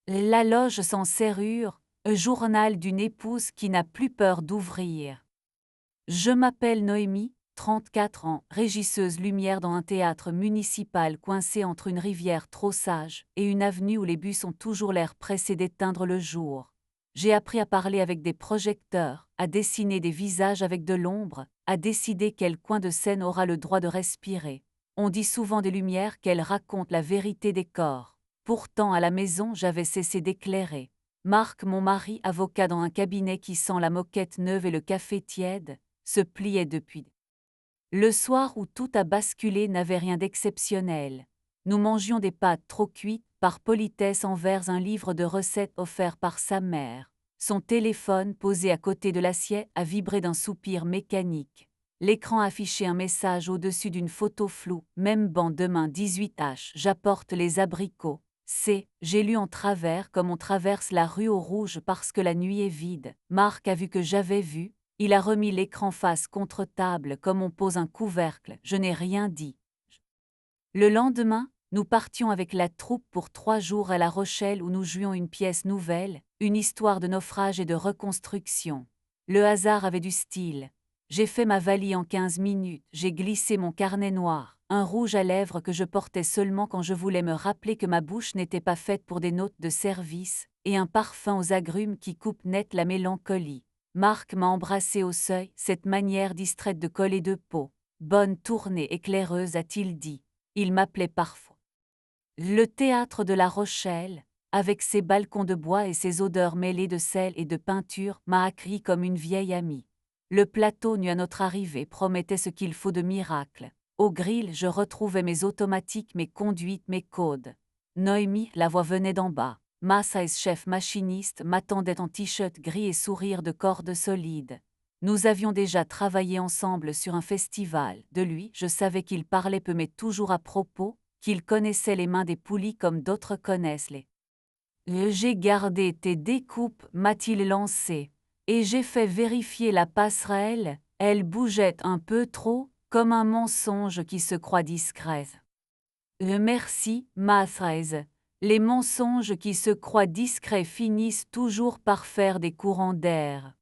La loge sans serrure, journal d'une épouse qui n'a plus peur d'ouvrir. Je m'appelle Noémie, 34 ans, régisseuse lumière dans un théâtre municipal coincé entre une rivière trop sage et une avenue où les bus ont toujours l'air pressés d'éteindre le jour. J'ai appris à parler avec des projecteurs, à dessiner des visages avec de l'ombre, à décider quel coin de scène aura le droit de respirer. On dit souvent des lumières qu'elles racontent la vérité des corps. Pourtant, à la maison, j'avais cessé d'éclairer. Marc, mon mari, avocat dans un cabinet qui sent la moquette neuve et le café tiède, se pliait depuis. Le soir où tout a basculé n'avait rien d'exceptionnel. Nous mangions des pâtes trop cuites, par politesse envers un livre de recettes offert par sa mère. Son téléphone, posé à côté de l'assiette, a vibré d'un soupir mécanique. L'écran affichait un message au-dessus d'une photo floue. Même banc demain 18h, j'apporte les abricots. J'ai lu en travers comme on traverse la rue au rouge parce que la nuit est vide. Marc a vu que j'avais vu. Il a remis l'écran face contre table comme on pose un couvercle. Je n'ai rien dit. Le lendemain, nous partions avec la troupe pour 3 jours à La Rochelle où nous jouions une pièce nouvelle, une histoire de naufrage et de reconstruction. Le hasard avait du style. J'ai fait ma valise en 15 minutes, j'ai glissé mon carnet noir, un rouge à lèvres que je portais seulement quand je voulais me rappeler que ma bouche n'était pas faite pour des notes de service, et un parfum aux agrumes qui coupe net la mélancolie. Marc m'a embrassé au seuil, cette manière distraite de coller deux peaux. Bonne tournée éclaireuse, a-t-il dit. Il m'appelait parfois. Le théâtre de La Rochelle, avec ses balcons de bois et ses odeurs mêlées de sel et de peinture, m'a accueilli comme une vieille amie. Le plateau nu à notre arrivée promettait ce qu'il faut de miracle. Au grill, je retrouvais mes automatiques, mes conduites, mes codes. Noémie, la voix venait d'en bas. Massa, chef machiniste, m'attendait en t-shirt gris et sourire de corde solide. Nous avions déjà travaillé ensemble sur un festival. De lui, je savais qu'il parlait peu mais toujours à propos, qu'il connaissait les mains des poulies comme d'autres connaissent les. J'ai gardé tes découpes, m'a-t-il lancé, et j'ai fait vérifier la passerelle, elle bougeait un peu trop, comme un mensonge qui se croit discret. Merci, ma fraise. Les mensonges qui se croient discrets finissent toujours par faire des courants d'air.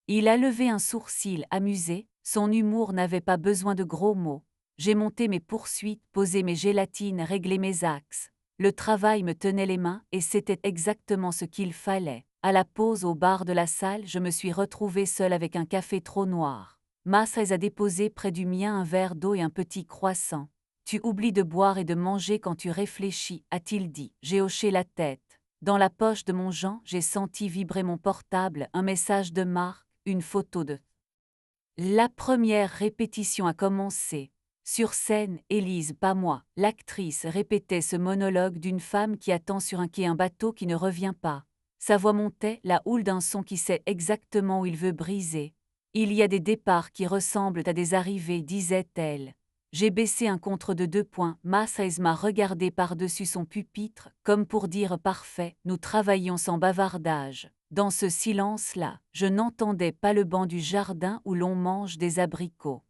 Il a levé un sourcil amusé, son humour n'avait pas besoin de gros mots. J'ai monté mes poursuites, posé mes gélatines, réglé mes axes. Le travail me tenait les mains et c'était exactement ce qu'il fallait. À la pause au bar de la salle, je me suis retrouvée seule avec un café trop noir. Massez a déposé près du mien un verre d'eau et un petit croissant. Tu oublies de boire et de manger quand tu réfléchis, a-t-il dit. J'ai hoché la tête. Dans la poche de mon Jean, j'ai senti vibrer mon portable, un message de Marc. Une photo de. La première répétition a commencé. Sur scène, Élise, pas moi, l'actrice, répétait ce monologue d'une femme qui attend sur un quai un bateau qui ne revient pas. Sa voix montait, la houle d'un son qui sait exactement où il veut briser. Il y a des départs qui ressemblent à des arrivées, disait-elle. J'ai baissé un contre de 2 points. Massaïs m'a regardé par-dessus son pupitre, comme pour dire parfait, nous travaillions sans bavardage. Dans ce silence-là, je n'entendais pas le banc du jardin où l'on mange des abricots.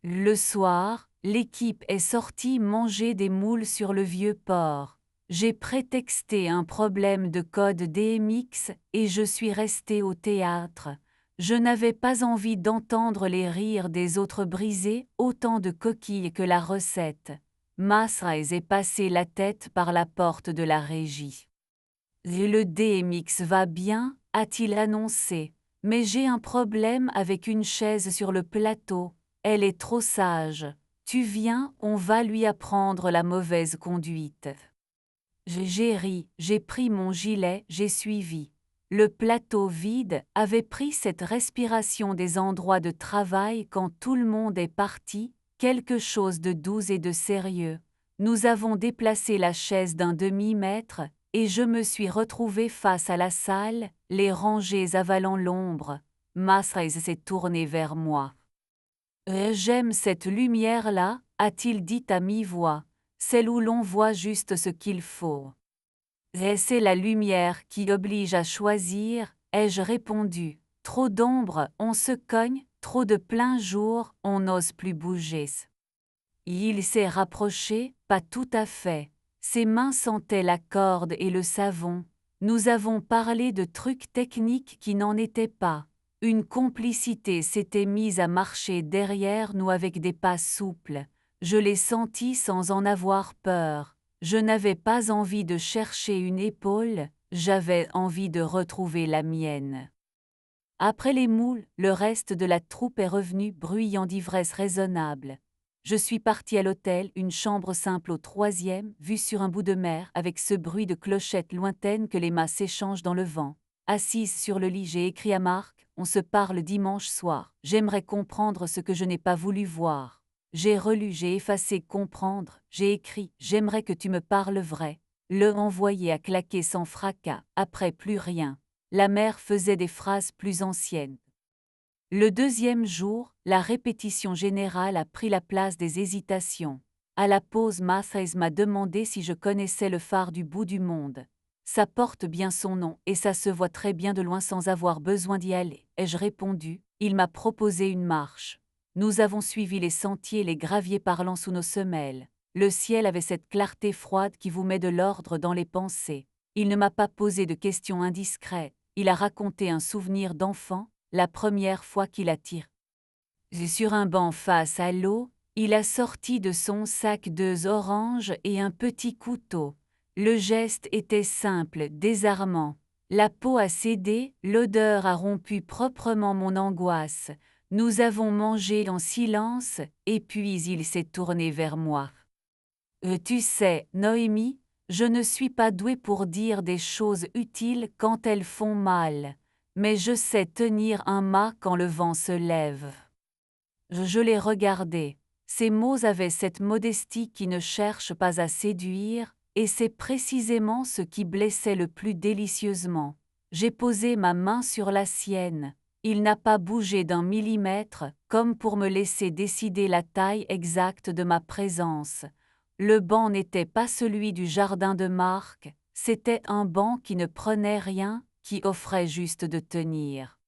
Le soir, l'équipe est sortie manger des moules sur le vieux port. J'ai prétexté un problème de code DMX et je suis restée au théâtre. Je n'avais pas envie d'entendre les rires des autres briser autant de coquilles que la recette. Masraez est passé la tête par la porte de la régie. Le DMX va bien, a-t-il annoncé, mais j'ai un problème avec une chaise sur le plateau, elle est trop sage. Tu viens, on va lui apprendre la mauvaise conduite. J'ai ri, j'ai pris mon gilet, j'ai suivi. Le plateau vide avait pris cette respiration des endroits de travail quand tout le monde est parti, quelque chose de doux et de sérieux. Nous avons déplacé la chaise d'un demi-mètre, et je me suis retrouvée face à la salle, les rangées avalant l'ombre. Masraez s'est tourné vers moi. J'aime cette lumière-là, a-t-il dit à mi-voix, celle où l'on voit juste ce qu'il faut. C'est la lumière qui oblige à choisir, ai-je répondu. Trop d'ombre, on se cogne, trop de plein jour, on n'ose plus bouger. Il s'est rapproché, pas tout à fait. Ses mains sentaient la corde et le savon. Nous avons parlé de trucs techniques qui n'en étaient pas. Une complicité s'était mise à marcher derrière nous avec des pas souples. Je l'ai senti sans en avoir peur. Je n'avais pas envie de chercher une épaule, j'avais envie de retrouver la mienne. Après les moules, le reste de la troupe est revenu bruyant d'ivresse raisonnable. Je suis parti à l'hôtel, une chambre simple au 3e, vue sur un bout de mer, avec ce bruit de clochettes lointaines que les mâts s'échangent dans le vent. Assise sur le lit, j'ai écrit à Marc, on se parle dimanche soir. J'aimerais comprendre ce que je n'ai pas voulu voir. J'ai relu, j'ai effacé comprendre, j'ai écrit, j'aimerais que tu me parles vrai. Le envoyé a claqué sans fracas, après plus rien. La mère faisait des phrases plus anciennes. Le 2e jour, la répétition générale a pris la place des hésitations. À la pause, Mathias m'a demandé si je connaissais le phare du bout du monde. Ça porte bien son nom et ça se voit très bien de loin sans avoir besoin d'y aller. Ai-je répondu, il m'a proposé une marche. Nous avons suivi les sentiers, les graviers parlant sous nos semelles. Le ciel avait cette clarté froide qui vous met de l'ordre dans les pensées. Il ne m'a pas posé de questions indiscrètes. Il a raconté un souvenir d'enfant, la première fois qu'il a tiré. Sur un banc face à l'eau, il a sorti de son sac 2 oranges et un petit couteau. Le geste était simple, désarmant. La peau a cédé, l'odeur a rompu proprement mon angoisse. Nous avons mangé en silence, et puis il s'est tourné vers moi. Tu sais, Noémie, je ne suis pas douée pour dire des choses utiles quand elles font mal, mais je sais tenir un mât quand le vent se lève. Je l'ai regardé. Ces mots avaient cette modestie qui ne cherche pas à séduire, et c'est précisément ce qui blessait le plus délicieusement. J'ai posé ma main sur la sienne. Il n'a pas bougé d'un millimètre, comme pour me laisser décider la taille exacte de ma présence. Le banc n'était pas celui du jardin de Marc, c'était un banc qui ne prenait rien, qui offrait juste de tenir.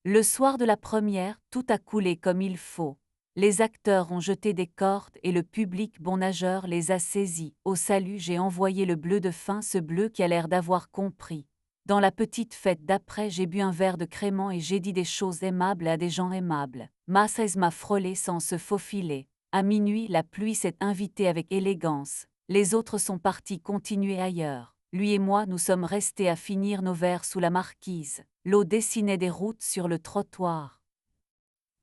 Le soir de la première, tout a coulé comme il faut. Les acteurs ont jeté des cordes et le public bon nageur les a saisis. Au salut, j'ai envoyé le bleu de fin, ce bleu qui a l'air d'avoir compris. Dans la petite fête d'après, j'ai bu un verre de crément et j'ai dit des choses aimables à des gens aimables. Mathias m'a frôlé sans se faufiler. À minuit, la pluie s'est invitée avec élégance. Les autres sont partis continuer ailleurs. Lui et moi, nous sommes restés à finir nos verres sous la marquise. L'eau dessinait des routes sur le trottoir.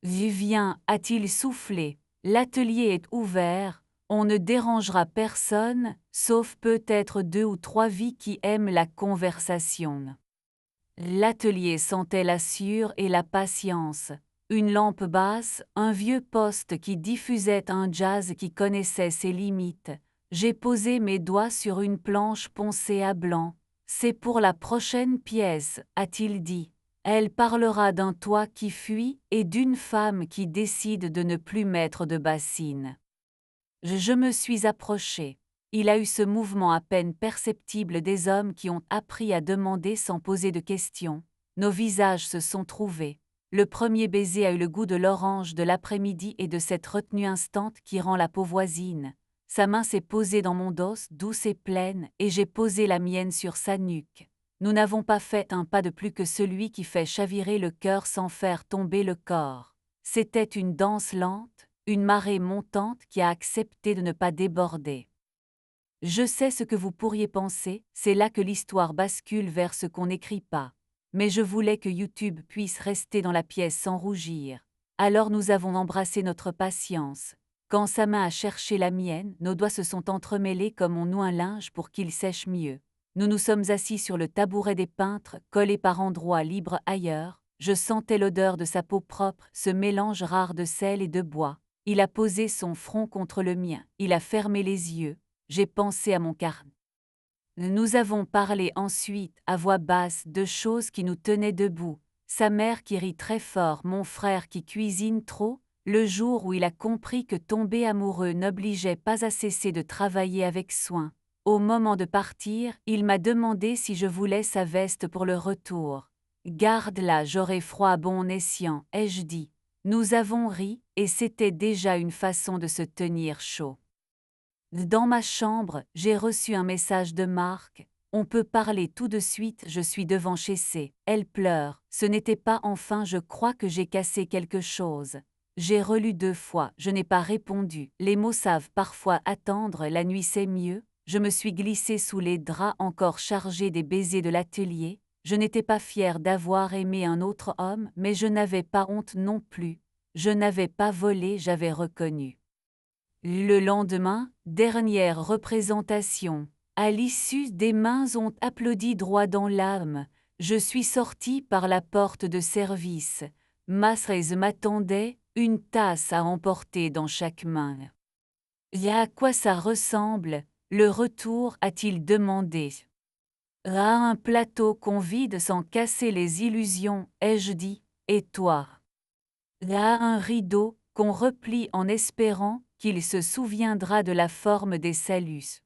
Vivien, a-t-il soufflé, l'atelier est ouvert, on ne dérangera personne, sauf peut-être 2 ou 3 vies qui aiment la conversation. L'atelier sentait la sueur et la patience. Une lampe basse, un vieux poste qui diffusait un jazz qui connaissait ses limites. J'ai posé mes doigts sur une planche poncée à blanc. C'est pour la prochaine pièce, a-t-il dit. Elle parlera d'un toit qui fuit et d'une femme qui décide de ne plus mettre de bassine. Je me suis approché. Il a eu ce mouvement à peine perceptible des hommes qui ont appris à demander sans poser de questions. Nos visages se sont trouvés. Le premier baiser a eu le goût de l'orange de l'après-midi et de cette retenue instante qui rend la peau voisine. Sa main s'est posée dans mon dos, douce et pleine, et j'ai posé la mienne sur sa nuque. Nous n'avons pas fait un pas de plus que celui qui fait chavirer le cœur sans faire tomber le corps. C'était une danse lente, une marée montante qui a accepté de ne pas déborder. Je sais ce que vous pourriez penser, c'est là que l'histoire bascule vers ce qu'on n'écrit pas. Mais je voulais que YouTube puisse rester dans la pièce sans rougir. Alors nous avons embrassé notre patience. Quand sa main a cherché la mienne, nos doigts se sont entremêlés comme on noue un linge pour qu'il sèche mieux. Nous nous sommes assis sur le tabouret des peintres, collés par endroits libres ailleurs. Je sentais l'odeur de sa peau propre, ce mélange rare de sel et de bois. Il a posé son front contre le mien, il a fermé les yeux. J'ai pensé à mon carnet. Nous avons parlé ensuite, à voix basse, de choses qui nous tenaient debout. Sa mère qui rit très fort, mon frère qui cuisine trop, le jour où il a compris que tomber amoureux n'obligeait pas à cesser de travailler avec soin. Au moment de partir, il m'a demandé si je voulais sa veste pour le retour. Garde-la, j'aurai froid à bon escient, ai-je dit. Nous avons ri, et c'était déjà une façon de se tenir chaud. Dans ma chambre, j'ai reçu un message de Marc. On peut parler tout de suite, je suis devant chez C. Elle pleure. Ce n'était pas enfin, je crois que j'ai cassé quelque chose. J'ai relu 2 fois, je n'ai pas répondu. Les mots savent parfois attendre, la nuit c'est mieux. Je me suis glissée sous les draps encore chargés des baisers de l'atelier. Je n'étais pas fière d'avoir aimé un autre homme, mais je n'avais pas honte non plus. Je n'avais pas volé, j'avais reconnu. Le lendemain, dernière représentation. À l'issue, des mains ont applaudi droit dans l'âme. Je suis sortie par la porte de service. Masrez m'attendait, une tasse à emporter dans chaque main. Et à quoi ça ressemble, le retour, a-t-il demandé. À un plateau qu'on vide sans casser les illusions, ai-je dit, et toi? À un rideau qu'on replie en espérant qu'il se souviendra de la forme des saluts.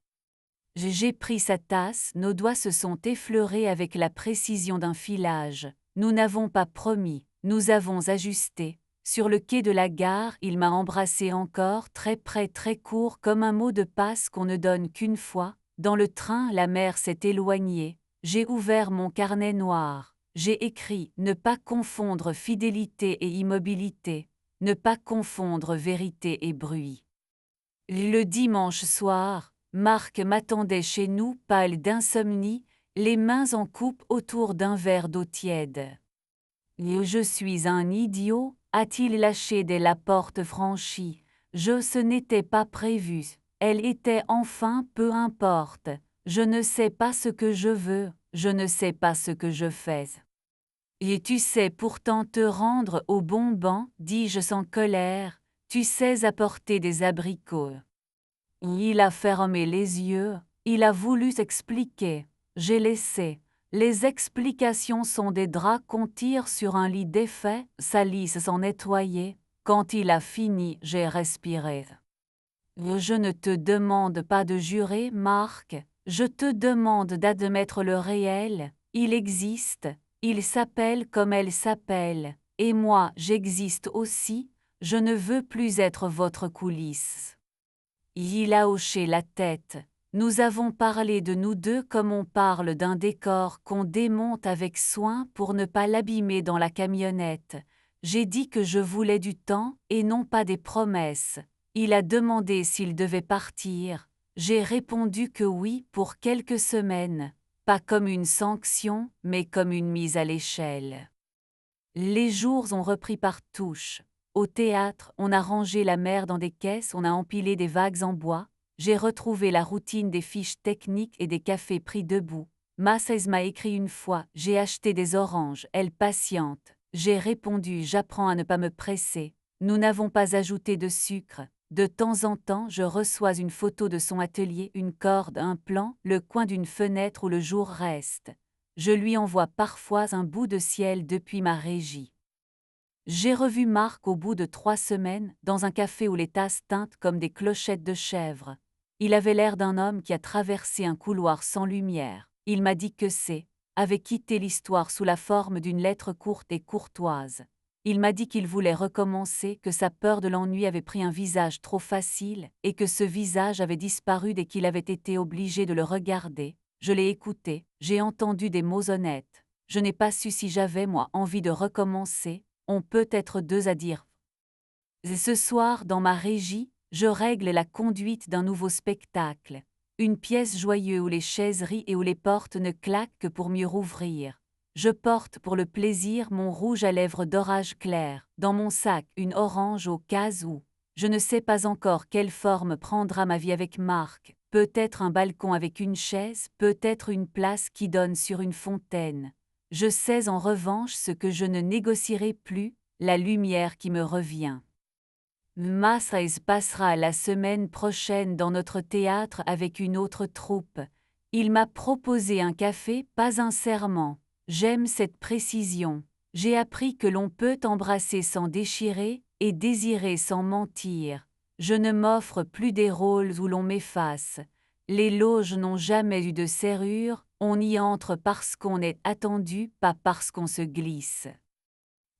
J'ai pris sa tasse, nos doigts se sont effleurés avec la précision d'un filage. Nous n'avons pas promis, nous avons ajusté. Sur le quai de la gare, il m'a embrassé encore, très près, très court, comme un mot de passe qu'on ne donne qu'une fois. Dans le train, la mer s'est éloignée. J'ai ouvert mon carnet noir. J'ai écrit « Ne pas confondre fidélité et immobilité, ne pas confondre vérité et bruit ». Le dimanche soir, Marc m'attendait chez nous, pâle d'insomnie, les mains en coupe autour d'un verre d'eau tiède. Et je suis un idiot, a-t-il lâché dès la porte franchie. Ce n'était pas prévu. Elle était enfin, peu importe. Je ne sais pas ce que je veux, je ne sais pas ce que je fais. Et tu sais pourtant te rendre au bon banc, dis-je sans colère, tu sais apporter des abricots. Il a fermé les yeux, il a voulu s'expliquer, j'ai laissé. Les explications sont des draps qu'on tire sur un lit défait, salissent sans nettoyer. Quand il a fini, j'ai respiré. Je ne te demande pas de jurer, Marc, je te demande d'admettre le réel, il existe, il s'appelle comme elle s'appelle, et moi j'existe aussi, je ne veux plus être votre coulisse. Il a hoché la tête. Nous avons parlé de nous deux comme on parle d'un décor qu'on démonte avec soin pour ne pas l'abîmer dans la camionnette. J'ai dit que je voulais du temps et non pas des promesses. Il a demandé s'il devait partir. J'ai répondu que oui pour quelques semaines, pas comme une sanction, mais comme une mise à l'échelle. Les jours ont repris par touches. Au théâtre, on a rangé la mer dans des caisses, on a empilé des vagues en bois. J'ai retrouvé la routine des fiches techniques et des cafés pris debout. Massaise m'a écrit une fois, j'ai acheté des oranges, elle patiente. J'ai répondu, j'apprends à ne pas me presser. Nous n'avons pas ajouté de sucre. De temps en temps, je reçois une photo de son atelier, une corde, un plan, le coin d'une fenêtre où le jour reste. Je lui envoie parfois un bout de ciel depuis ma régie. J'ai revu Marc au bout de 3 semaines, dans un café où les tasses tintent comme des clochettes de chèvre. Il avait l'air d'un homme qui a traversé un couloir sans lumière. Il m'a dit que avait quitté l'histoire sous la forme d'une lettre courte et courtoise. Il m'a dit qu'il voulait recommencer, que sa peur de l'ennui avait pris un visage trop facile, et que ce visage avait disparu dès qu'il avait été obligé de le regarder. Je l'ai écouté, j'ai entendu des mots honnêtes. Je n'ai pas su si j'avais, moi, envie de recommencer. On peut être deux à dire. Et ce soir, dans ma régie, je règle la conduite d'un nouveau spectacle. Une pièce joyeuse où les chaises rient et où les portes ne claquent que pour mieux rouvrir. Je porte pour le plaisir mon rouge à lèvres d'orage clair, dans mon sac une orange au cas où. Je ne sais pas encore quelle forme prendra ma vie avec Marc, peut-être un balcon avec une chaise, peut-être une place qui donne sur une fontaine. Je sais en revanche ce que je ne négocierai plus, la lumière qui me revient. Masrez passera la semaine prochaine dans notre théâtre avec une autre troupe. Il m'a proposé un café, pas un serment. J'aime cette précision. J'ai appris que l'on peut embrasser sans déchirer et désirer sans mentir. Je ne m'offre plus des rôles où l'on m'efface. Les loges n'ont jamais eu de serrure, on y entre parce qu'on est attendu, pas parce qu'on se glisse.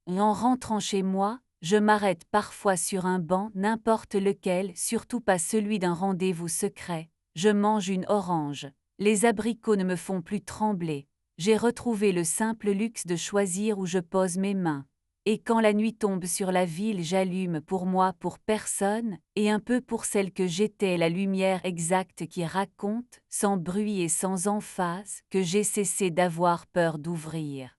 En rentrant chez moi, Je m'arrête parfois sur un banc, n'importe lequel, surtout pas celui d'un rendez-vous secret. Je mange une orange. Les abricots ne me font plus trembler. J'ai retrouvé le simple luxe de choisir où je pose mes mains. Et quand la nuit tombe sur la ville, j'allume pour moi, pour personne, et un peu pour celle que j'étais, la lumière exacte qui raconte, sans bruit et sans emphase, que j'ai cessé d'avoir peur d'ouvrir.